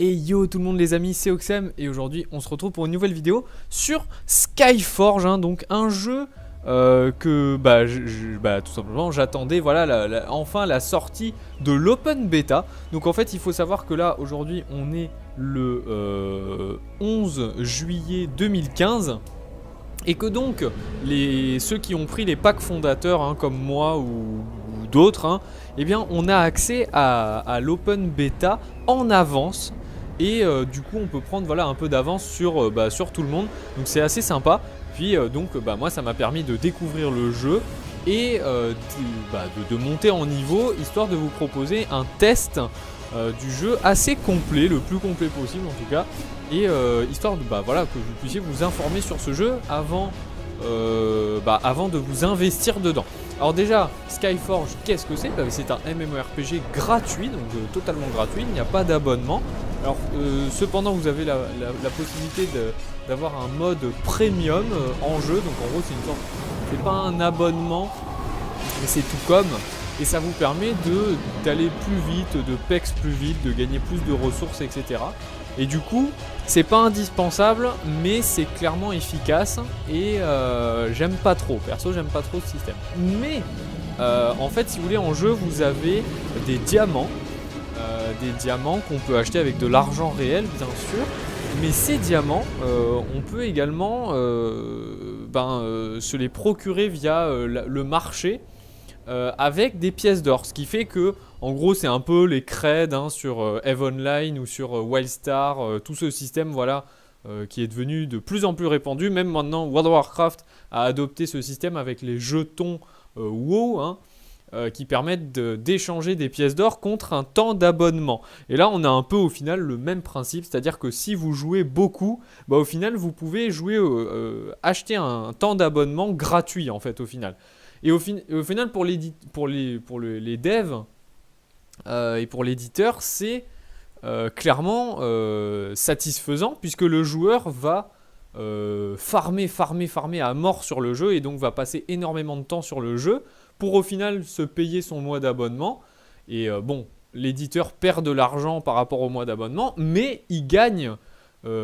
Et yo tout le monde les amis, c'est Oxem et aujourd'hui on se retrouve pour une nouvelle vidéo sur Skyforge, hein, donc un jeu que tout simplement j'attendais, voilà enfin la sortie de l'open beta. Donc en fait il faut savoir que là aujourd'hui on est le 11 juillet 2015 et que donc ceux qui ont pris les packs fondateurs, hein, comme moi ou d'autres, hein, eh bien on a accès à l'open beta en avance. Et du coup on peut prendre voilà, un peu d'avance sur tout le monde. Donc c'est assez sympa. Puis moi ça m'a permis de découvrir le jeu et de monter en niveau, histoire de vous proposer un test du jeu assez complet, le plus complet possible en tout cas. Et histoire de, que vous puissiez vous informer sur ce jeu avant de vous investir dedans. Alors déjà, Skyforge, qu'est-ce que c'est? C'est un MMORPG gratuit, donc totalement gratuit, il n'y a pas d'abonnement. Alors cependant vous avez la possibilité d'avoir un mode premium en jeu, donc en gros c'est pas un abonnement, mais c'est tout comme, et ça vous permet d'aller plus vite, de pex plus vite, de gagner plus de ressources, etc. Et du coup, c'est pas indispensable, mais c'est clairement efficace. Et j'aime pas trop. Perso, j'aime pas trop ce système. Mais en fait, si vous voulez, en jeu, vous avez des diamants. Des diamants qu'on peut acheter avec de l'argent réel, bien sûr. Mais ces diamants, on peut également se les procurer via le marché. Avec des pièces d'or, ce qui fait que en gros c'est un peu les creds, hein, sur EVE Online ou sur Wildstar, tout ce système voilà, qui est devenu de plus en plus répandu. Même maintenant World of Warcraft a adopté ce système avec les jetons WoW, hein, qui permettent d'échanger des pièces d'or contre un temps d'abonnement. Et là on a un peu au final le même principe, c'est-à-dire que si vous jouez beaucoup, au final vous pouvez acheter un temps d'abonnement gratuit en fait au final. Et au final, pour les devs et pour l'éditeur, c'est clairement satisfaisant, puisque le joueur va farmer à mort sur le jeu, et donc va passer énormément de temps sur le jeu pour au final se payer son mois d'abonnement. Et l'éditeur perd de l'argent par rapport au mois d'abonnement, mais il gagne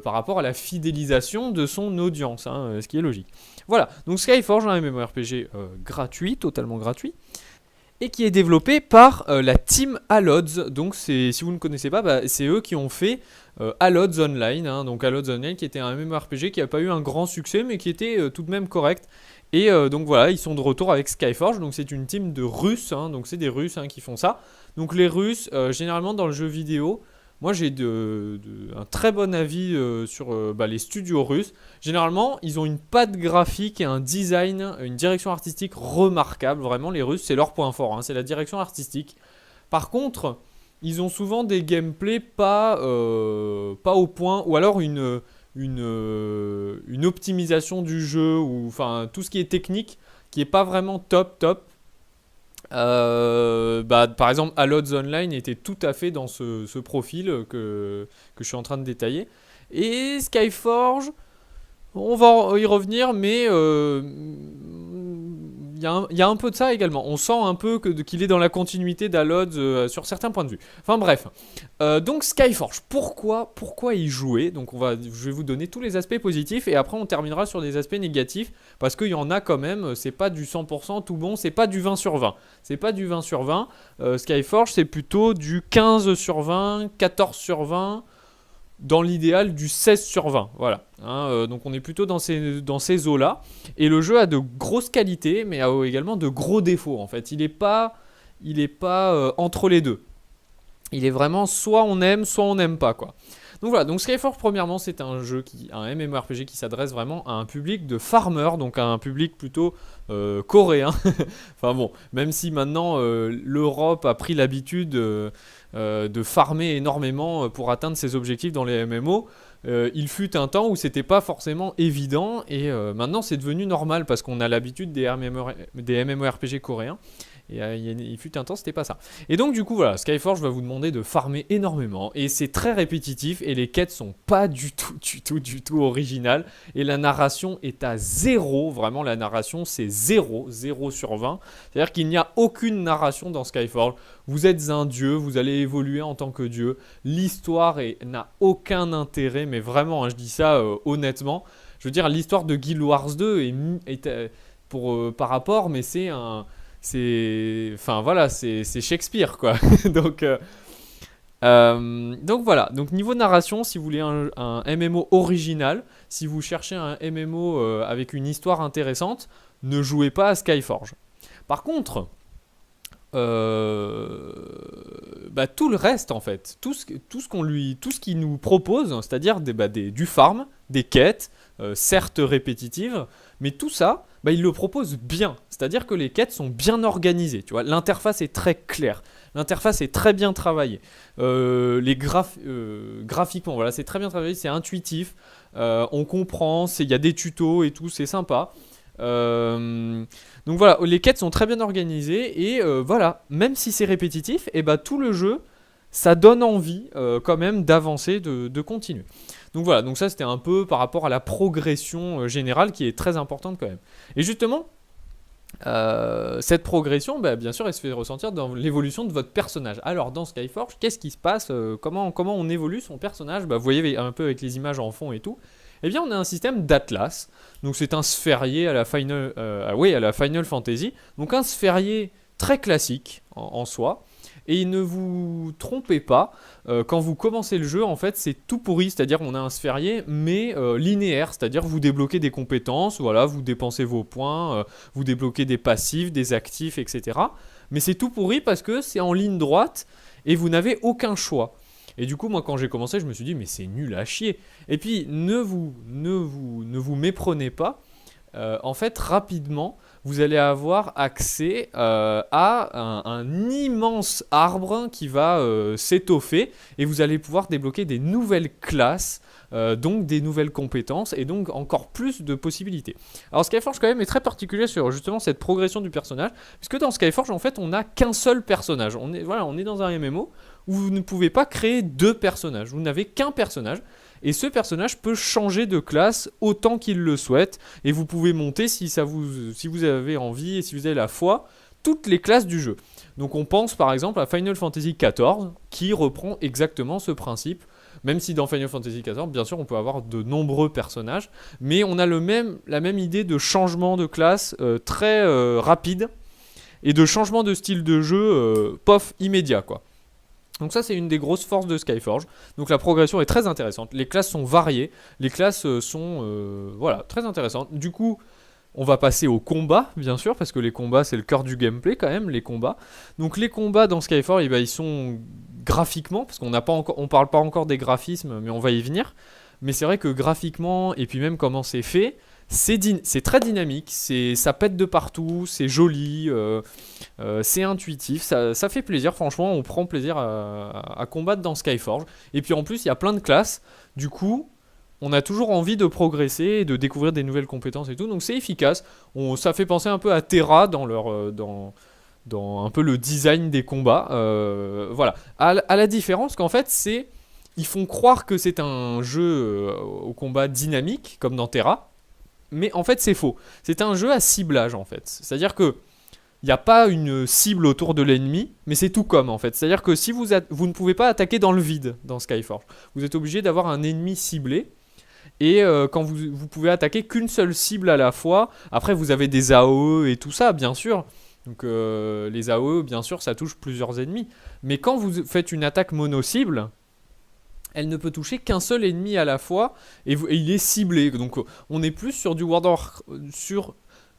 par rapport à la fidélisation de son audience, hein, ce qui est logique. Voilà, donc Skyforge, un MMORPG gratuit, totalement gratuit, et qui est développé par la team Allods. Donc si vous ne connaissez pas, c'est eux qui ont fait Allods Online, hein, donc Allods Online qui était un MMORPG qui n'a pas eu un grand succès, mais qui était tout de même correct. Et donc voilà, ils sont de retour avec Skyforge, donc c'est une team de Russes, hein, donc c'est des Russes, hein, qui font ça. Donc les Russes, généralement dans le jeu vidéo, moi j'ai un très bon avis sur les studios russes. Généralement ils ont une patte graphique et un design, une direction artistique remarquable. Vraiment les Russes c'est leur point fort, hein, c'est la direction artistique. Par contre ils ont souvent des gameplays pas au point, ou alors une optimisation du jeu, ou enfin tout ce qui est technique qui est pas vraiment top. Par exemple Allods Online était tout à fait dans ce profil que je suis en train de détailler. Et Skyforge, on va y revenir, mais il y a un peu de ça également. On sent un peu qu'il est dans la continuité d'Allods sur certains points de vue. Enfin bref. Donc Skyforge, pourquoi y jouer? Donc je vais vous donner tous les aspects positifs, et après on terminera sur des aspects négatifs, parce qu'il y en a quand même. C'est pas du 100% tout bon, c'est pas du 20 sur 20. C'est pas du 20 sur 20. Skyforge c'est plutôt du 15 sur 20, 14 sur 20. Dans l'idéal du 16 sur 20, voilà. Hein, donc on est plutôt dans ces eaux-là. Et le jeu a de grosses qualités, mais a également de gros défauts en fait. Il est pas entre les deux. Il est vraiment soit on aime, soit on n'aime pas, quoi. Donc voilà, donc Skyforge premièrement c'est un MMORPG qui s'adresse vraiment à un public de farmers, donc à un public plutôt coréen. Enfin bon, même si maintenant l'Europe a pris l'habitude de farmer énormément pour atteindre ses objectifs dans les MMO, il fut un temps où c'était pas forcément évident, et maintenant c'est devenu normal parce qu'on a l'habitude des MMORPG coréens. Et il fut un temps, c'était pas ça. Et donc, du coup, voilà, Skyforge va vous demander de farmer énormément. Et c'est très répétitif. Et les quêtes sont pas du tout originales. Et la narration est à 0. Vraiment, la narration, c'est 0. 0 sur 20. C'est-à-dire qu'il n'y a aucune narration dans Skyforge. Vous êtes un dieu, vous allez évoluer en tant que dieu. L'histoire n'a aucun intérêt. Mais vraiment, hein, je dis ça honnêtement. Je veux dire, l'histoire de Guild Wars 2 est par rapport, mais enfin voilà, c'est Shakespeare quoi. Donc voilà, donc niveau narration, si vous voulez un MMO original, si vous cherchez un MMO avec une histoire intéressante, ne jouez pas à Skyforge. Par contre, tout le reste en fait, tout ce qu'il nous propose, c'est-à-dire du farm, des quêtes, certes répétitives, mais tout ça, il le propose bien. C'est-à-dire que les quêtes sont bien organisées. Tu vois, l'interface est très claire. L'interface est très bien travaillée. Graphiquement, voilà, c'est très bien travaillé, c'est intuitif. On comprend, il y a des tutos et tout, c'est sympa. Donc voilà, les quêtes sont très bien organisées et voilà, même si c'est répétitif, et tout le jeu, ça donne envie quand même d'avancer, de continuer. Donc voilà, donc ça c'était un peu par rapport à la progression générale qui est très importante quand même. Et justement, cette progression, bien sûr, elle se fait ressentir dans l'évolution de votre personnage. Alors dans Skyforge, qu'est-ce qui se passe, comment on évolue son personnage? Vous voyez un peu avec les images en fond et tout. Eh bien, on a un système d'Atlas. Donc c'est un sphérié à la Final Fantasy. Donc un sphérié très classique en soi. Et ne vous trompez pas, quand vous commencez le jeu, en fait, c'est tout pourri. C'est-à-dire qu'on a un sphérié, mais linéaire. C'est-à-dire vous débloquez des compétences, voilà, vous dépensez vos points, vous débloquez des passifs, des actifs, etc. Mais c'est tout pourri parce que c'est en ligne droite et vous n'avez aucun choix. Et du coup, moi, quand j'ai commencé, je me suis dit, mais c'est nul à chier. Et puis, ne vous méprenez pas. En fait, rapidement, vous allez avoir accès à un immense arbre qui va s'étoffer et vous allez pouvoir débloquer des nouvelles classes, donc des nouvelles compétences et donc encore plus de possibilités. Alors Skyforge quand même est très particulier sur justement cette progression du personnage, puisque dans Skyforge en fait on n'a qu'un seul personnage. On est dans un MMO où vous ne pouvez pas créer deux personnages, vous n'avez qu'un personnage. Et ce personnage peut changer de classe autant qu'il le souhaite. Et vous pouvez monter, si vous avez envie et si vous avez la foi, toutes les classes du jeu. Donc on pense par exemple à Final Fantasy XIV, qui reprend exactement ce principe. Même si dans Final Fantasy XIV, bien sûr, on peut avoir de nombreux personnages. Mais on a la même idée de changement de classe très rapide. Et de changement de style de jeu, immédiat quoi. Donc ça c'est une des grosses forces de Skyforge. Donc la progression est très intéressante. Les classes sont variées. Les classes sont très intéressantes. Du coup, on va passer aux combats, bien sûr, parce que les combats c'est le cœur du gameplay quand même, les combats. Donc les combats dans Skyforge, ils sont graphiquement, parce qu'on parle pas encore des graphismes, mais on va y venir. Mais c'est vrai que graphiquement, et puis même comment c'est fait, c'est très dynamique, ça pète de partout, c'est joli, c'est intuitif, ça fait plaisir, franchement, on prend plaisir à combattre dans Skyforge. Et puis en plus, il y a plein de classes, du coup, on a toujours envie de progresser et de découvrir des nouvelles compétences et tout, donc c'est efficace. Ça fait penser un peu à Terra dans un peu le design des combats, voilà. À la différence qu'en fait, ils font croire que c'est un jeu au combat dynamique, comme dans Terra. Mais en fait c'est faux, c'est un jeu à ciblage en fait, c'est-à-dire que il n'y a pas une cible autour de l'ennemi, mais c'est tout comme en fait, c'est-à-dire que si vous ne pouvez pas attaquer dans le vide dans Skyforge, vous êtes obligé d'avoir un ennemi ciblé, et quand vous pouvez attaquer qu'une seule cible à la fois, après vous avez des AOE et tout ça bien sûr, donc les AOE bien sûr ça touche plusieurs ennemis, mais quand vous faites une attaque mono-cible, elle ne peut toucher qu'un seul ennemi à la fois et il est ciblé. Donc on est plus sur sur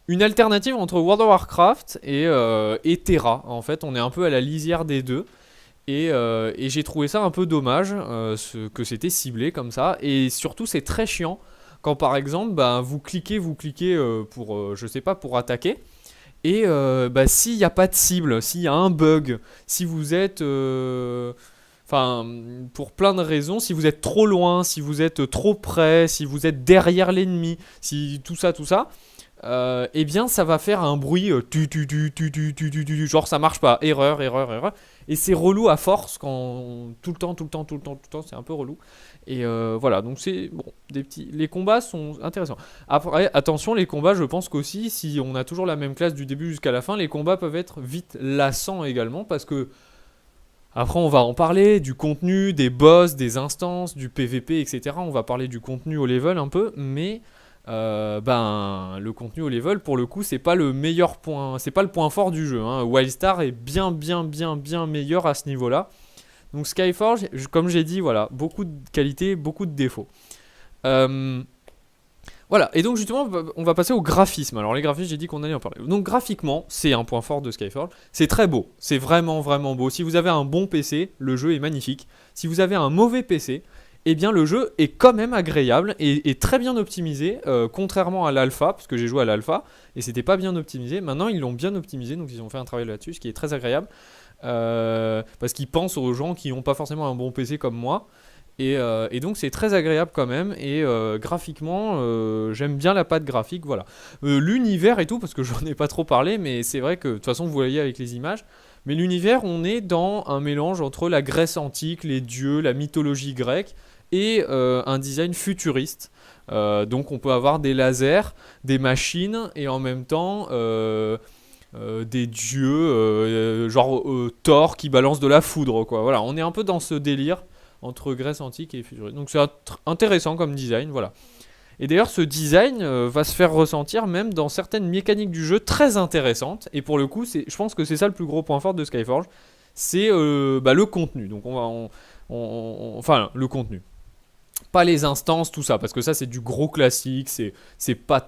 une alternative entre World of Warcraft et Terra. En fait, on est un peu à la lisière des deux. Et j'ai trouvé ça un peu dommage que c'était ciblé comme ça. Et surtout, c'est très chiant quand par exemple, vous cliquez pour attaquer. Et s'il n'y a pas de cible, s'il y a un bug, si vous êtes... pour plein de raisons, si vous êtes trop loin, si vous êtes trop près, si vous êtes derrière l'ennemi, si tout ça, eh bien ça va faire un bruit genre ça marche pas, erreur, erreur, erreur. Et c'est relou à force quand tout le temps, tout le temps, tout le temps, tout le temps, c'est un peu relou. Et voilà, donc c'est bon, des petits. Les combats sont intéressants. Après, attention, les combats, je pense qu'aussi, si on a toujours la même classe du début jusqu'à la fin, les combats peuvent être vite lassants également parce que après, on va en parler du contenu, des boss, des instances, du PVP, etc. On va parler du contenu au level un peu, mais ben le contenu au level, pour le coup, c'est pas le meilleur point, c'est pas le point fort du jeu. Hein. Wildstar est bien meilleur à ce niveau-là. Donc Skyforge, comme j'ai dit, voilà, beaucoup de qualités, beaucoup de défauts. Voilà, et donc justement, on va passer au graphisme. Alors les graphismes, j'ai dit qu'on allait en parler. Donc graphiquement, c'est un point fort de Skyforge. C'est très beau, c'est vraiment beau. Si vous avez un bon PC, le jeu est magnifique. Si vous avez un mauvais PC, eh bien le jeu est quand même agréable et très bien optimisé, contrairement à l'alpha, parce que j'ai joué à l'alpha, et c'était pas bien optimisé. Maintenant, ils l'ont bien optimisé, donc ils ont fait un travail là-dessus, ce qui est très agréable. Parce qu'ils pensent aux gens qui n'ont pas forcément un bon PC comme moi. Et donc c'est très agréable quand même. Et graphiquement, j'aime bien la patte graphique. Voilà. L'univers et tout, parce que j'en ai pas trop parlé, mais c'est vrai que de toute façon vous voyez avec les images. Mais l'univers, on est dans un mélange entre la Grèce antique, les dieux, la mythologie grecque et un design futuriste. Donc on peut avoir des lasers, des machines et en même temps des dieux, genre Thor qui balance de la foudre, quoi. Voilà, on est un peu dans ce délire entre Grèce antique et futuriste. Donc c'est intéressant comme design, voilà. Et d'ailleurs, ce design va se faire ressentir même dans certaines mécaniques du jeu très intéressantes. Et pour le coup, je pense que c'est ça le plus gros point fort de Skyforge, c'est le contenu. Donc enfin, le contenu. Pas les instances, tout ça, parce que ça c'est du gros classique, c'est pas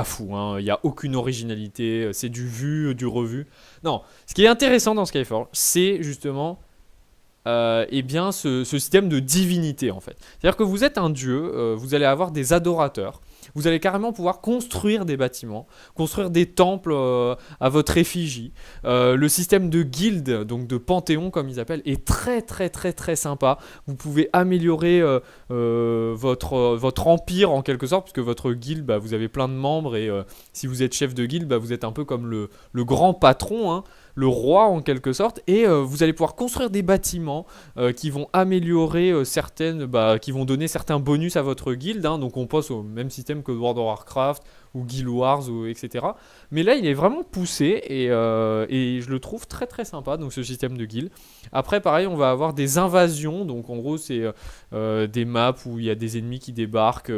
fou, hein. Il n'y a aucune originalité, c'est du vu, du revu. Non, ce qui est intéressant dans Skyforge, c'est justement eh bien ce système de divinité en fait. C'est-à-dire que vous êtes un dieu, vous allez avoir des adorateurs, vous allez carrément pouvoir construire des bâtiments, construire des temples à votre effigie. Le système de guilde, donc de panthéon comme ils appellent, est très sympa. Vous pouvez améliorer votre empire en quelque sorte, puisque votre guilde, bah, vous avez plein de membres et si vous êtes chef de guilde, bah, vous êtes un peu comme le grand patron, hein, le roi en quelque sorte, et vous allez pouvoir construire des bâtiments qui vont améliorer qui vont donner certains bonus à votre guilde, hein. Donc on passe au même système que World of Warcraft ou Guild Wars, etc. Mais là il est vraiment poussé et je le trouve très sympa, donc ce système de guild. Après pareil, on va avoir des invasions, donc en gros c'est des maps où il y a des ennemis qui débarquent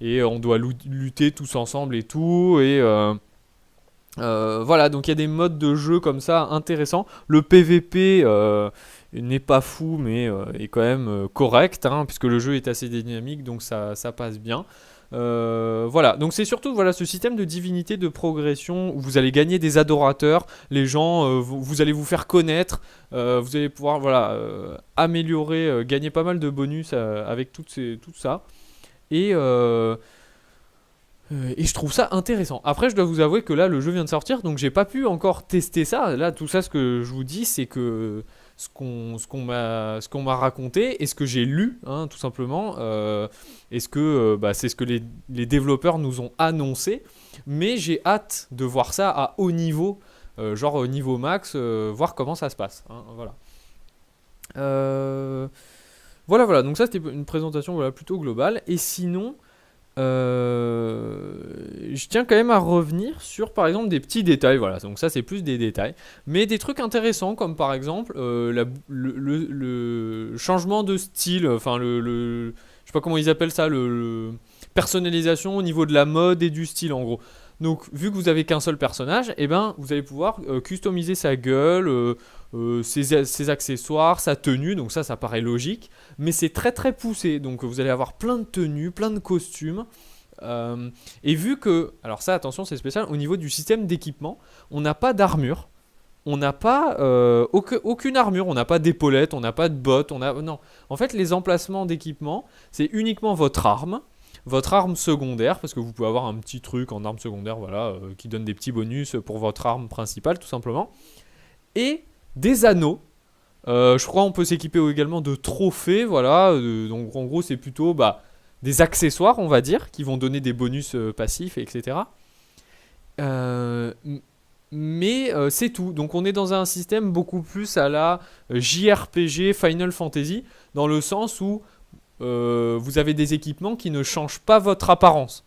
et on doit lutter tous ensemble et tout, et voilà, donc il y a des modes de jeu comme ça intéressants. Le PVP n'est pas fou, mais est quand même correct, hein, puisque le jeu est assez dynamique, donc ça passe bien. Voilà, donc c'est surtout voilà, ce système de divinité, de progression, où vous allez gagner des adorateurs, les gens, vous allez vous faire connaître, vous allez pouvoir améliorer, gagner pas mal de bonus avec tout ça. Et je trouve ça intéressant. Après, je dois vous avouer que là, le jeu vient de sortir, donc j'ai pas pu encore tester ça. Là, tout ça, ce que je vous dis, c'est que ce qu'on m'a raconté et ce que j'ai lu, hein, tout simplement, et c'est ce que les développeurs nous ont annoncé. Mais j'ai hâte de voir ça à haut niveau, genre au niveau max, voir comment ça se passe. Hein, voilà. Voilà. Donc ça, c'était une présentation plutôt globale. Et sinon, je tiens quand même à revenir sur par exemple des petits détails, voilà, donc ça c'est plus des détails, mais des trucs intéressants comme par exemple le changement de style, enfin je sais pas comment ils appellent ça, personnalisation au niveau de la mode et du style en gros. Donc vu que vous avez qu'un seul personnage, eh ben, vous allez pouvoir customiser sa gueule, ses accessoires, sa tenue, donc ça paraît logique, mais c'est très poussé, donc vous allez avoir plein de tenues, plein de costumes, et vu que, alors ça attention c'est spécial, au niveau du système d'équipement, on n'a pas d'armure, on n'a pas aucune armure, on n'a pas d'épaulette, on n'a pas de bottes, non, en fait les emplacements d'équipement, c'est uniquement votre arme secondaire, parce que vous pouvez avoir un petit truc en arme secondaire, voilà, qui donne des petits bonus pour votre arme principale, tout simplement. Et des anneaux. Je crois on peut s'équiper également de trophées, voilà. Donc en gros, c'est plutôt des accessoires, on va dire, qui vont donner des bonus passifs, etc. Mais c'est tout. Donc on est dans un système beaucoup plus à la JRPG Final Fantasy, dans le sens où vous avez des équipements qui ne changent pas votre apparence.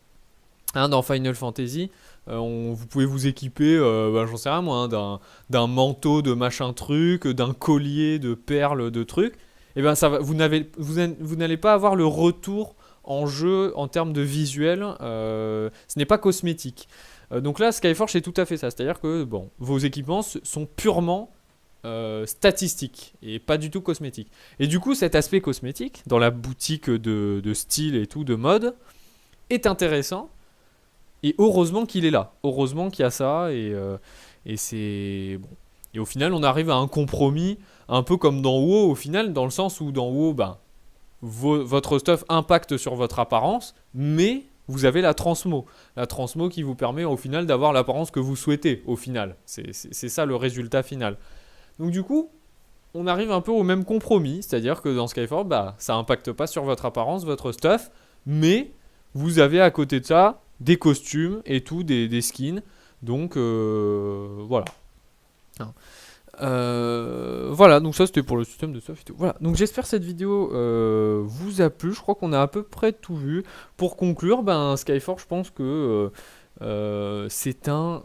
Hein, dans Final Fantasy, vous pouvez vous équiper, j'en sais rien moi, hein, d'un manteau de machin truc, d'un collier de perles de trucs. Et ben vous n'allez pas avoir le retour en jeu en termes de visuel. Ce n'est pas cosmétique. Donc là, Skyforge c'est tout à fait ça. C'est-à-dire que bon, vos équipements sont purement statistiques et pas du tout cosmétiques. Et du coup, cet aspect cosmétique dans la boutique de style et tout, de mode, est intéressant. Et heureusement qu'il est là. Heureusement qu'il y a ça. Et c'est bon. Et au final, on arrive à un compromis, un peu comme dans WoW, au final, dans le sens où dans WoW, ben, votre stuff impacte sur votre apparence, mais vous avez la transmo. La transmo qui vous permet au final d'avoir l'apparence que vous souhaitez, au final. C'est ça le résultat final. Donc du coup, on arrive un peu au même compromis, c'est-à-dire que dans Skyforge, bah, ça impacte pas sur votre apparence, votre stuff, mais vous avez à côté de ça des costumes et tout, des skins. Donc voilà. Voilà, donc ça c'était pour le système de stuff et tout. Voilà, donc j'espère que cette vidéo vous a plu. Je crois qu'on a à peu près tout vu. Pour conclure, ben, Skyforge, je pense que c'est un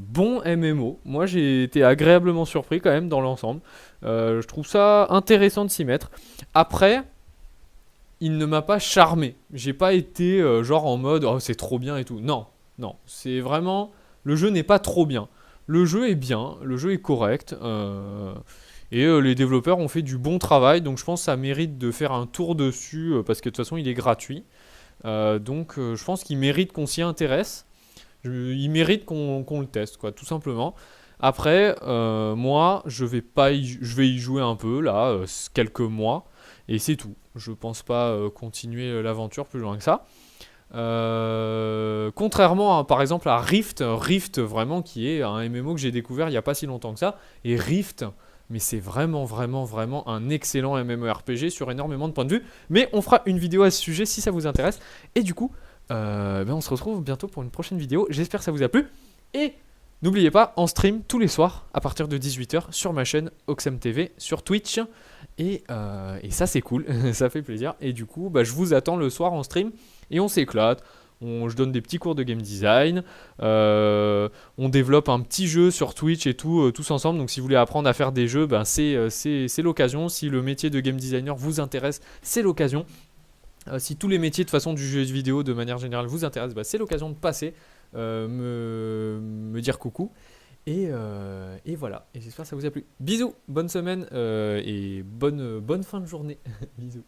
bon MMO. Moi j'ai été agréablement surpris quand même dans l'ensemble. Je trouve ça intéressant de s'y mettre. Après, il ne m'a pas charmé. J'ai pas été genre en mode oh, c'est trop bien et tout. Non, non, c'est vraiment. Le jeu n'est pas trop bien. Le jeu est bien, le jeu est correct. Et les développeurs ont fait du bon travail. Donc je pense que ça mérite de faire un tour dessus parce que de toute façon il est gratuit. Donc je pense qu'il mérite qu'on s'y intéresse. Il mérite qu'on le teste, quoi, tout simplement. Après, moi, je vais y jouer un peu, là, quelques mois, et c'est tout. Je pense pas continuer l'aventure plus loin que ça. Contrairement, par exemple, à Rift, vraiment, qui est un MMO que j'ai découvert il n'y a pas si longtemps que ça, et Rift, mais c'est vraiment, vraiment, vraiment un excellent MMORPG sur énormément de points de vue. Mais on fera une vidéo à ce sujet si ça vous intéresse. Et du coup, on se retrouve bientôt pour une prochaine vidéo. J'espère que ça vous a plu. Et n'oubliez pas, en stream tous les soirs à partir de 18h sur ma chaîne Oxem TV sur Twitch. Et ça c'est cool, ça fait plaisir. Et du coup, je vous attends le soir en stream et on s'éclate. Je donne des petits cours de game design. On développe un petit jeu sur Twitch et tout, tous ensemble. Donc si vous voulez apprendre à faire des jeux, c'est l'occasion. Si le métier de game designer vous intéresse, c'est l'occasion. Si tous les métiers de façon du jeu vidéo de manière générale vous intéressent, c'est l'occasion de passer, me dire coucou. Et voilà, et j'espère que ça vous a plu. Bisous, bonne semaine et bonne fin de journée. Bisous.